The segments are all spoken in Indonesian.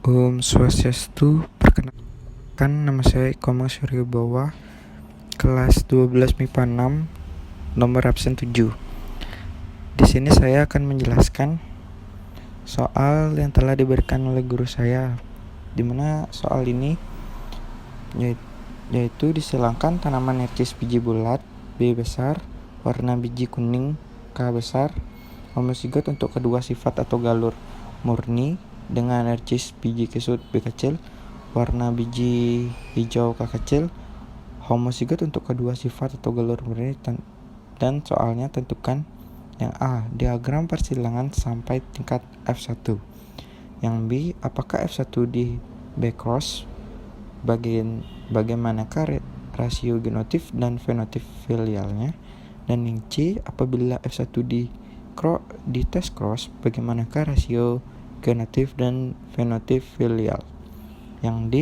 Om Swastiastu, perkenalkan nama saya Eko Suryabawa, kelas 12 MIPA 6, nomor absen 7. Di sini saya akan menjelaskan soal yang telah diberikan oleh guru saya, di mana soal ini yaitu disilangkan tanaman narcis biji bulat, B besar, warna biji kuning, K besar, homozigot untuk kedua sifat atau galur murni dengan narcis biji kesut B kecil, warna biji hijau K kecil, homozigot untuk kedua sifat atau galur murni, dan soalnya tentukan yang A, diagram persilangan sampai tingkat F1. Yang B, apakah F1 di B-cross? Bagaimanakah rasio genotip dan fenotip filialnya? Dan yang C, apabila F1 di tes cross, bagaimanakah rasio genotip dan fenotip filial? Yang D,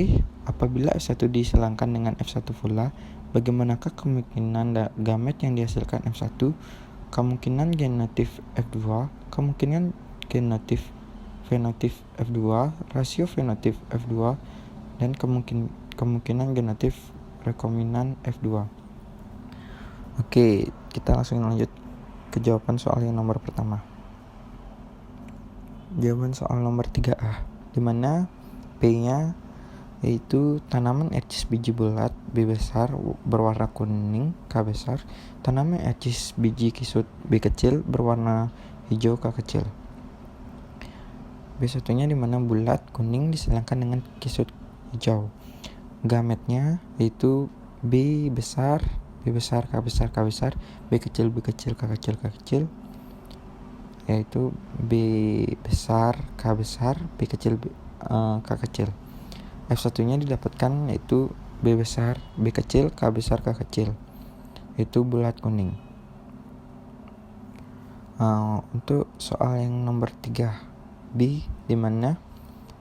apabila F1 disilangkan dengan F1 pula, bagaimanakah kemungkinan gamet yang dihasilkan F1, kemungkinan genotip F2, kemungkinan genotip fenotip F2, rasio fenotip F2, dan kemungkinan genotip rekominan F2. Oke, kita langsung lanjut ke jawaban soal yang nomor pertama. Jawaban soal nomor 3A, di mana B-nya yaitu tanaman narcis biji bulat B besar berwarna kuning K besar, tanaman narcis biji kisut B kecil berwarna hijau K kecil. B1-nya di mana bulat kuning disilangkan dengan kisut hijau. Gametnya yaitu B besar K besar, B kecil K kecil, yaitu B besar K besar, B kecil K kecil. F1-nya didapatkan yaitu B besar B kecil K besar K kecil, yaitu bulat kuning. Untuk soal yang nomor 3 B, di mana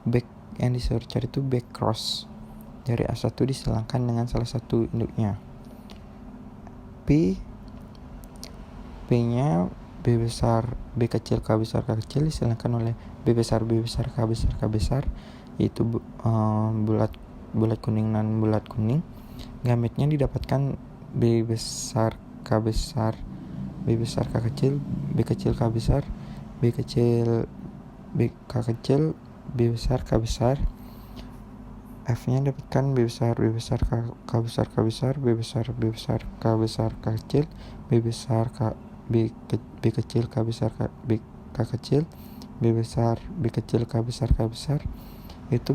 back yang disuruh cari itu back cross dari A1 disilangkan dengan salah satu induknya. P-nya B besar B kecil K besar K kecil disilangkan oleh B besar K besar, yaitu bulat kuning dan bulat kuning. Gametnya didapatkan B besar K besar K kecil, B kecil K besar, B kecil K kecil, B besar K besar. F-nya dapatkan B besar K besar, B besar K besar K kecil, B kecil K besar K kecil, B besar B kecil K besar, itu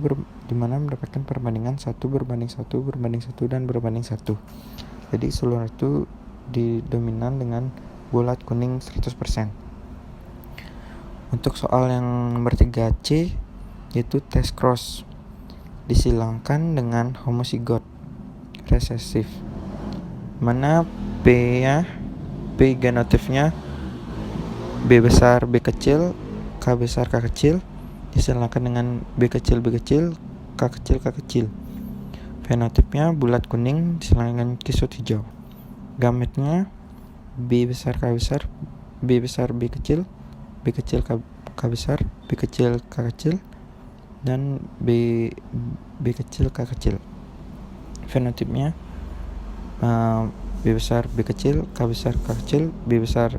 dimana mendapatkan perbandingan 1 berbanding 1 berbanding 1 dan berbanding 1. Jadi seluruh itu didominan dengan bulat kuning 100%. Untuk soal yang nomor 3C yaitu tes cross, disilangkan dengan homozigot resesif, mana P genotipnya B besar B kecil K besar K kecil disilangkan dengan B kecil K kecil. Fenotipnya bulat kuning disilangkan dengan kisut hijau. Gametnya B besar K besar, B besar B kecil K besar, B kecil K kecil, dan B kecil K kecil. Fenotipnya B besar B kecil K besar K kecil, B besar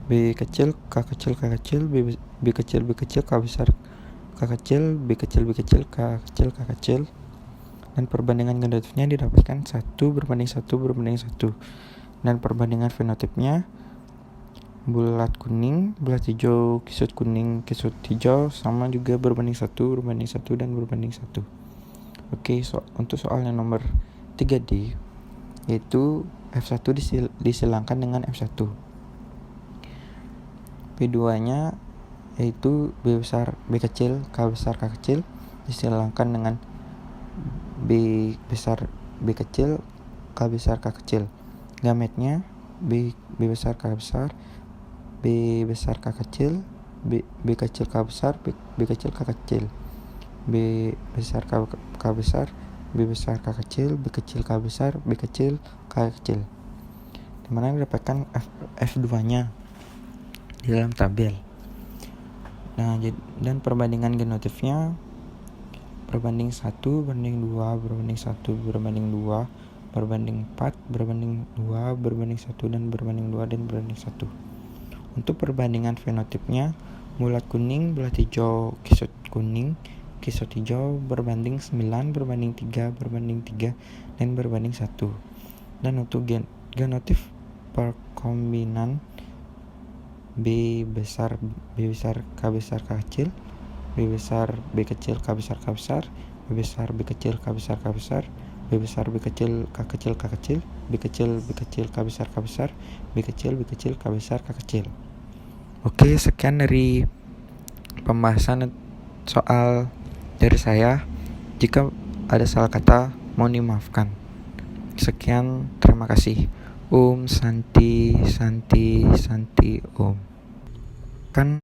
B kecil K kecil K kecil, B kecil K besar K kecil, B kecil K kecil K kecil. Dan perbandingan genotipnya didapatkan 1 berbanding 1 berbanding 1. Dan perbandingan fenotipnya bulat kuning, bulat hijau, kisut kuning, kisut hijau sama juga berbanding 1 dan berbanding 1. Oke, untuk soal yang nomor 3D yaitu F1 disilangkan dengan F1. P2-nya yaitu B besar B kecil K besar K kecil disilangkan dengan B besar B kecil K besar K kecil. Gametnya B besar K besar, B besar K kecil, B kecil K besar, B kecil K kecil, B besar K besar, B besar K kecil, B kecil K besar, B kecil K kecil. Dimana didapatkan F2-nya di dalam tabel. Nah, dan perbandingan genotipnya berbanding 1 berbanding 2 berbanding 1 berbanding 2 berbanding 4 berbanding 2 berbanding 1 dan berbanding 2 dan berbanding 1. Untuk perbandingan fenotipnya, bulat kuning, bulat hijau, kisut kuning, kisut hijau berbanding 9 berbanding 3 berbanding 3 dan berbanding 1. Dan untuk genotip perkombinan B besar K besar K kecil, B besar B kecil K besar K besar, B besar B kecil K besar K besar, B besar B kecil K kecil K kecil, B kecil B kecil K besar K besar, B kecil K besar K kecil. Oke, sekian dari pembahasan soal dari saya. Jika ada salah kata, mohon dimaafkan. Sekian, terima kasih. Santi Santi Santi Om. Kan